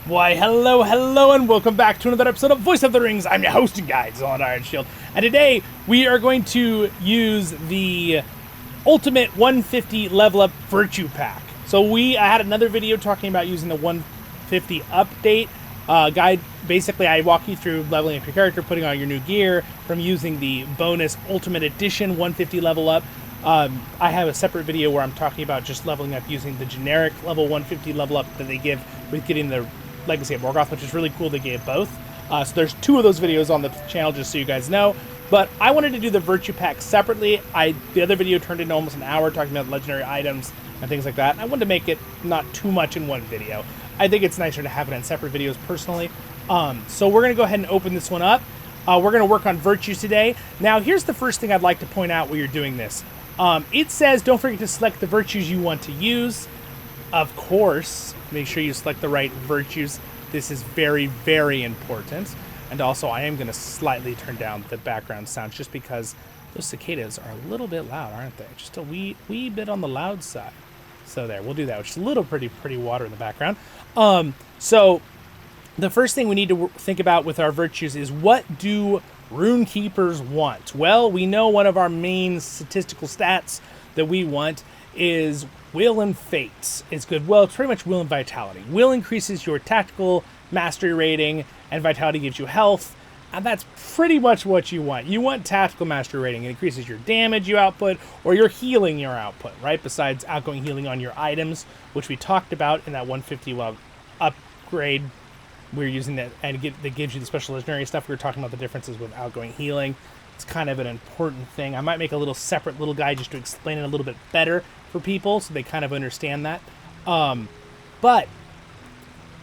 Why, hello, and welcome back to another episode of Voice of the Rings. I'm your host and guide, Zollin Ironshield, and today we are going to use the Ultimate 150 Level Up Virtue Pack. So I had another video talking about using the 150 Update guide. Basically, I walk you through leveling up your character, putting on your new gear, from using the bonus Ultimate Edition 150 Level Up. I have a separate video where I'm talking about just leveling up using the generic level 150 level up that they give with getting the Legacy of Morgoth, which is really cool. They gave both. So there's two of those videos on the channel, just so you guys know. But I wanted to do the Virtue Pack separately. The other video turned into almost an hour talking about legendary items and things like that. And I wanted to make it not too much in one video. I think it's nicer to have it in separate videos personally. So we're going to go ahead and open this one up. We're going to work on virtues today. Now, here's the first thing I'd like to point out while you're doing this. It says don't forget to select the virtues you want to use. Of course, make sure you select the right virtues. This is very, very important. And also, I am going to slightly turn down the background sounds just because those cicadas are a little bit loud, aren't they? Just a wee bit on the loud side. So there, we'll do that. Which is a little pretty water in the background. So the first thing we need to think about with our virtues is, what do Rune Keepers want? Well, we know one of our main statistical stats that we want is Will and Fate. It's good. Well, it's pretty much Will and Vitality. Will increases your tactical mastery rating, and Vitality gives you health, and that's pretty much what you want. You want tactical mastery rating. It increases your damage you output, or your healing your output, right? Besides outgoing healing on your items, which we talked about in that 150 upgrade. We're using that, and that gives you the special legendary stuff. We were talking about the differences with outgoing healing. It's kind of an important thing. I might make a little separate little guide just to explain it a little bit better for people so they kind of understand that. But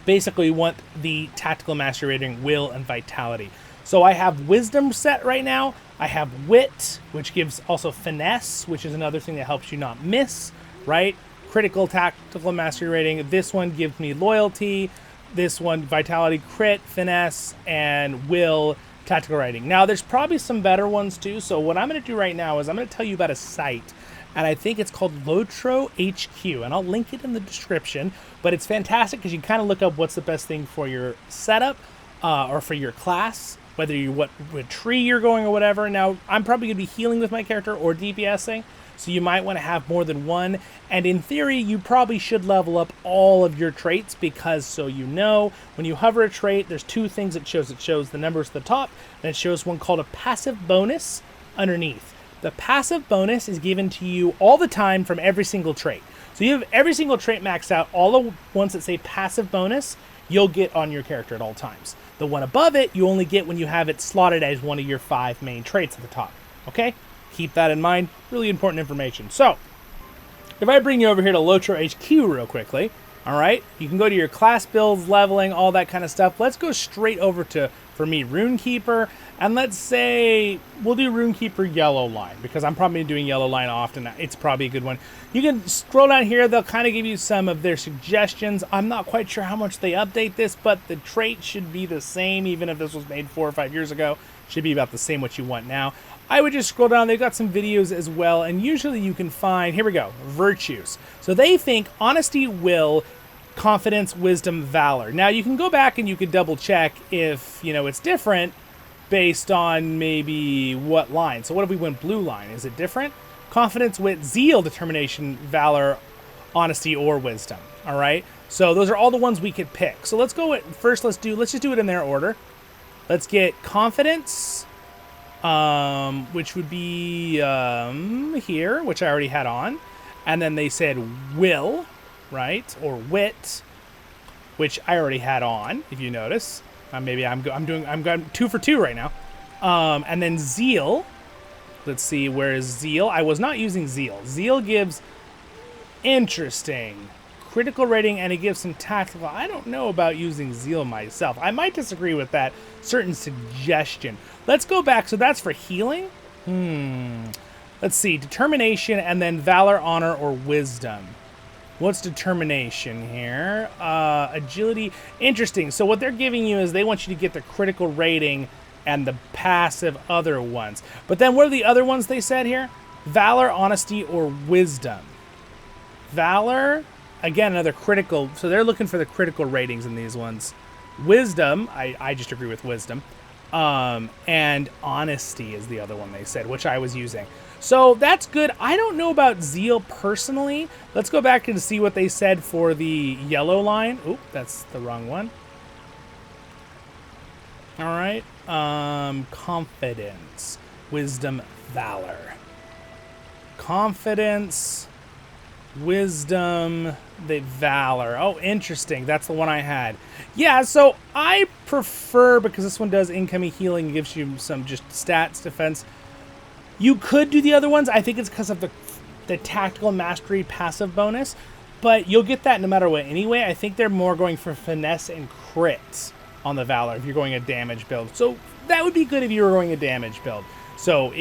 basically, we want the tactical mastery rating, will, and vitality. So I have wisdom set right now. I have wit, which gives also finesse, which is another thing that helps you not miss, right? Critical tactical mastery rating. This one gives me loyalty. This one, vitality, crit, finesse, and will, tactical rating. Now, there's probably some better ones too, so what I'm going to do right now is I'm going to tell you about a site, and I think it's called LotroHQ, and I'll link it in the description, but it's fantastic because you can kind of look up what's the best thing for your setup, or for your class, whether you what tree you're going or whatever. Now, I'm probably going to be healing with my character or DPSing, so you might want to have more than one. And in theory, you probably should level up all of your traits because, so you know, when you hover a trait, there's two things it shows. It shows the numbers at the top, and it shows one called a passive bonus underneath. The passive bonus is given to you all the time from every single trait. So you have every single trait maxed out. All the ones that say passive bonus, you'll get on your character at all times. The one above it, you only get when you have it slotted as one of your 5 main traits at the top. Okay? Keep that in mind. Really important information. So, if I bring you over here to LotroHQ real quickly, all right, you can go to your class builds, leveling, all that kind of stuff. Let's go straight over to, for me, Rune Keeper, and let's say we'll do Rune Keeper Yellow Line, because I'm probably doing Yellow Line often. It's probably a good one. You can scroll down here. They'll kind of give you some of their suggestions. I'm not quite sure how much they update this, but the trait should be the same, even if this was made 4 or 5 years ago. Should be about the same what you want now. I would just scroll down. They've got some videos as well, and usually you can find, here we go, virtues. So they think honesty, will, confidence, wisdom, valor. Now you can go back and you can double check if, you know, it's different based on maybe what line. So what if we went blue line? Is it different? Confidence, wit, zeal, determination, valor, honesty, or wisdom. All right. So those are all the ones we could pick. So let's go with, first, let's just do it in their order. Let's get confidence, which would be here, which I already had on. And then they said will, right? Or wit, which I already had on, if you notice. Maybe I'm going 2 for 2 right now. And then zeal. Let's see, where is zeal? I was not using zeal. Zeal gives interesting critical rating, and it gives some tactical. I don't know about using zeal myself. I might disagree with that certain suggestion. Let's go back. So that's for healing. Let's see, determination, and then valor, honor, or wisdom. What's determination here? Agility. Interesting. So what they're giving you is they want you to get the critical rating and the passive other ones. But then what are the other ones they said here? Valor, honesty, or wisdom. Valor, again, another critical. So they're looking for the critical ratings in these ones. Wisdom, I just agree with wisdom. And honesty is the other one they said, which I was using. So that's good. I don't know about zeal personally. Let's go back and see what they said for the yellow line. Oop, that's the wrong one. All right. Confidence, wisdom, valor. Confidence, wisdom, the valor. Oh, interesting. That's the one I had. Yeah, so I prefer, because this one does incoming healing, gives you some just stats, defense. You could do the other ones. I think it's because of the tactical mastery passive bonus, but you'll get that no matter what anyway. I think they're more going for finesse and crits on the valor if you're going a damage build. So that would be good if you were going a damage build. So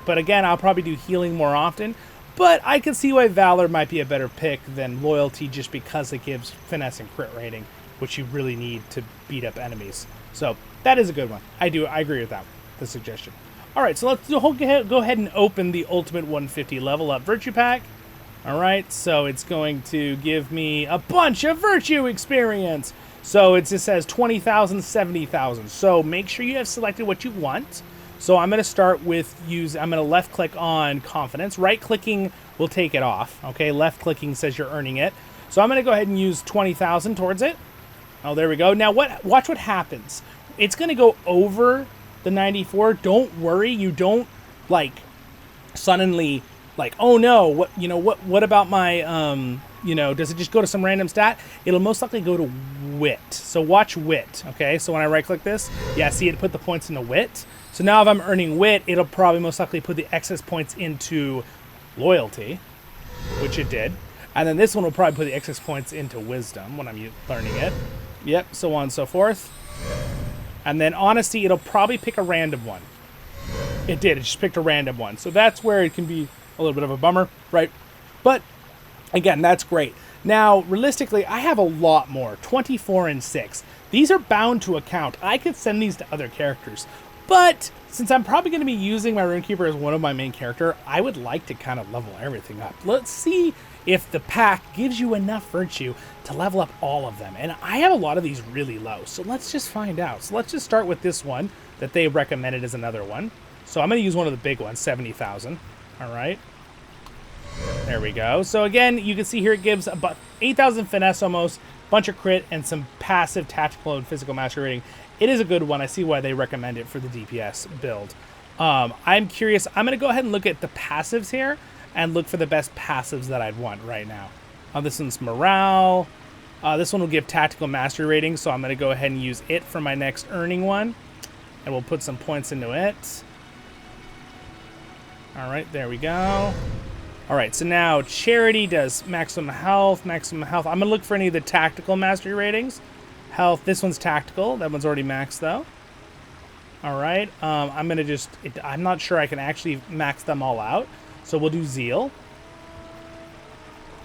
but again, I'll probably do healing more often. But I can see why Valor might be a better pick than Loyalty just because it gives finesse and crit rating, which you really need to beat up enemies. So that is a good one. I agree with that, the suggestion. All right, so let's go ahead and open the Ultimate 150 Level Up Virtue Pack. All right, so it's going to give me a bunch of Virtue experience. So it just says 20,000, 70,000. So make sure you have selected what you want. So I'm going to start with I'm going to left click on confidence. Right clicking will take it off. Okay, left clicking says you're earning it. So I'm going to go ahead and use 20,000 towards it. Oh, there we go. Now watch what happens. It's going to go over the 94. Don't worry. You don't suddenly oh no, what about my does it just go to some random stat? It'll most likely go to wit. So watch wit. Okay, so when I right click this, yeah, see it put the points into wit. So now if I'm earning wit, it'll probably most likely put the excess points into loyalty, which it did. And then this one will probably put the excess points into wisdom when I'm learning it. Yep, so on and so forth. And then honesty, it'll probably pick a random one. It did, it just picked a random one. So that's where it can be a little bit of a bummer, right? But again, that's great. Now, realistically, I have a lot more, 24 and 6. These are bound to account. I could send these to other characters. But since I'm probably going to be using my Runekeeper as one of my main character, I would like to kind of level everything up. Let's see if the pack gives you enough virtue to level up all of them. And I have a lot of these really low, so let's just find out. So let's just start with this one that they recommended as another one. So I'm going to use one of the big ones, 70,000. All right. There we go. So again, you can see here it gives about 8,000 finesse almost, bunch of crit, and some passive tactical and physical mastery rating. It is a good one. I see why they recommend it for the DPS build. I'm curious. I'm going to go ahead and look at the passives here and look for the best passives that I'd want right now. This one's morale. This one will give tactical mastery rating, so I'm going to go ahead and use it for my next earning one. And we'll put some points into it. All right, there we go. All right, so now charity does maximum health, maximum health. I'm going to look for any of the tactical mastery ratings. Health, this one's tactical. That one's already maxed, though. All right, I'm going to just... I'm not sure I can actually max them all out, so we'll do zeal.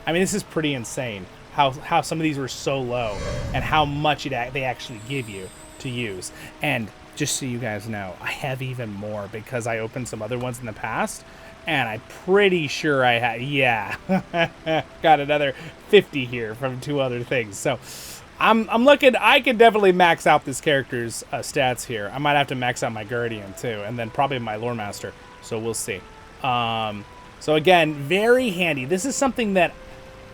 I mean, this is pretty insane, how some of these were so low and how much they actually give you to use. And just so you guys know, I have even more because I opened some other ones in the past, and I'm pretty sure I had... Yeah, got another 50 here from 2 other things, so... I'm looking. I can definitely max out this character's stats here. I might have to max out my Guardian too, and then probably my Lore Master. So we'll see. So again, very handy. This is something that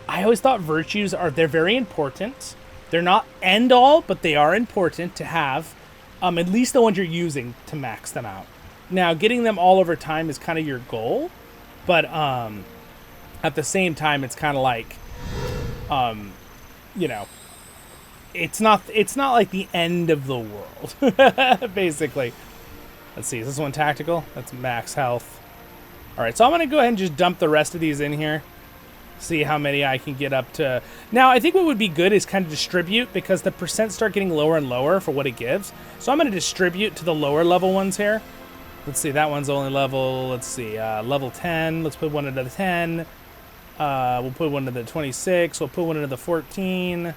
I always thought virtues they're very important. They're not end all, but they are important to have. At least the ones you're using to max them out. Now, getting them all over time is kind of your goal, but at the same time, it's kind of like, it's not like the end of the world, basically. Let's see, is this one tactical? That's max health. All right, so I'm going to go ahead and just dump the rest of these in here. See how many I can get up to. Now, I think what would be good is kind of distribute, because the percent start getting lower and lower for what it gives. So I'm going to distribute to the lower level ones here. Let's see, that one's only level, level 10. Let's put one into the 10. We'll put one into the 26. We'll put one into the 14.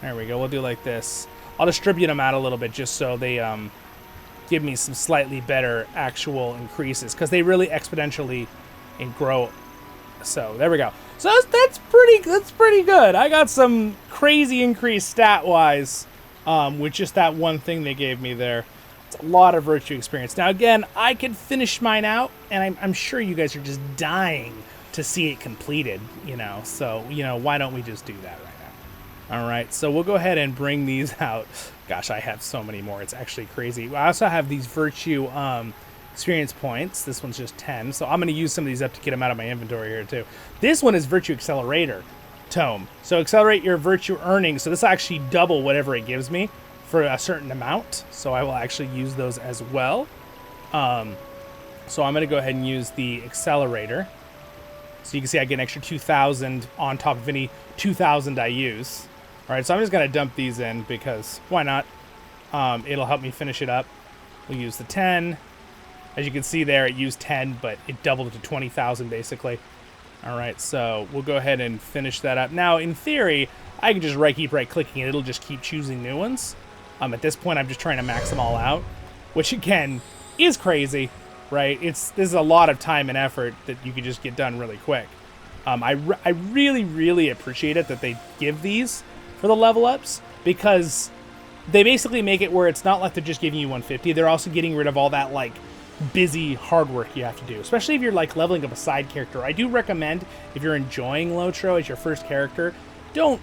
There we go. We'll do like this. I'll distribute them out a little bit just so they give me some slightly better actual increases, because they really exponentially grow. So there we go. So that's pretty pretty good. I got some crazy increase stat-wise with just that one thing they gave me there. It's a lot of virtue experience. Now, again, I could finish mine out, and I'm sure you guys are just dying to see it completed, you know. So, you know, why don't we just do that right now? All right, so we'll go ahead and bring these out. Gosh, I have so many more. It's actually crazy. I also have these virtue experience points. This one's just 10, so I'm going to use some of these up to get them out of my inventory here, too. This one is Virtue Accelerator Tome. So accelerate your virtue earnings. So this will actually double whatever it gives me for a certain amount, so I will actually use those as well. So I'm going to go ahead and use the accelerator. So you can see I get an extra 2,000 on top of any 2,000 I use. All right, so I'm just going to dump these in because why not? It'll help me finish it up. We'll use the 10. As you can see there, it used 10, but it doubled to 20,000 basically. All right, so we'll go ahead and finish that up. Now, in theory, I can just keep right-clicking and it'll just keep choosing new ones. At this point, I'm just trying to max them all out, which again is crazy, right? This is a lot of time and effort that you could just get done really quick. I really, really appreciate it that they give these for the level ups because they basically make it where it's not like they're just giving you 150. They're also getting rid of all that like busy hard work you have to do, especially if you're like leveling up a side character. I do recommend if you're enjoying LOTRO as your first character, don't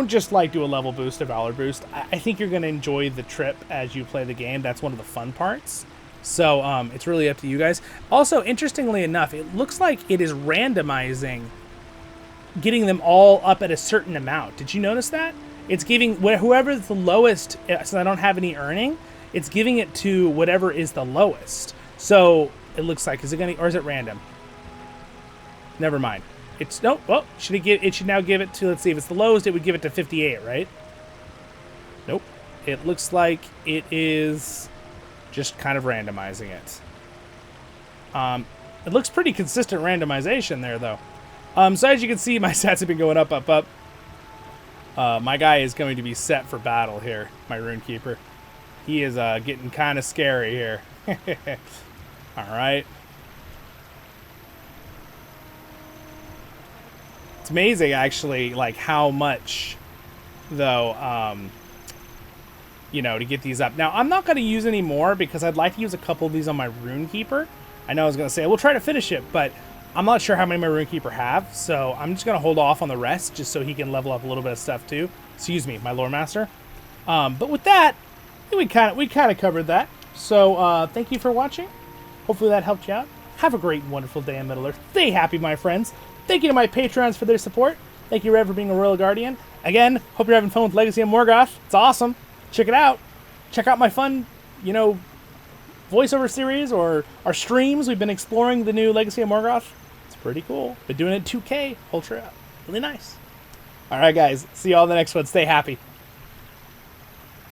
just like do a level boost, a valor boost. I think you're going to enjoy the trip as you play the game. That's one of the fun parts. So it's really up to you guys. Also, interestingly enough, it looks like it is randomizing getting them all up at a certain amount. Did you notice that? It's giving whoever's the lowest, so I don't have any earning, it's giving it to whatever is the lowest. So it looks like, is it going to, or is it random? Never mind. It's, nope, well, it should now give it to, let's see, if it's the lowest, it would give it to 58, right? Nope. It looks like it is just kind of randomizing it. It looks pretty consistent randomization there, though. So as you can see, my stats have been going up, up, up. My guy is going to be set for battle here, my Runekeeper. He is getting kind of scary here. All right. It's amazing, actually, like how much, though, you know, to get these up. Now, I'm not going to use any more because I'd like to use a couple of these on my Runekeeper. I know I was going to say, we'll try to finish it, but I'm not sure how many my Runekeeper have, so I'm just going to hold off on the rest just so he can level up a little bit of stuff too. Excuse me, my Lore Master. But with that, we kind of covered that. So thank you for watching. Hopefully that helped you out. Have a great and wonderful day in Middle-earth. Stay happy, my friends. Thank you to my Patrons for their support. Thank you, Red, for being a Royal Guardian. Again, hope you're having fun with Legacy of Morgoth. It's awesome. Check it out. Check out my fun, you know, voiceover series or our streams. We've been exploring the new Legacy of Morgoth. It's pretty cool. Been doing it 2K. Ultra. Really nice. All right, guys. See you all in the next one. Stay happy.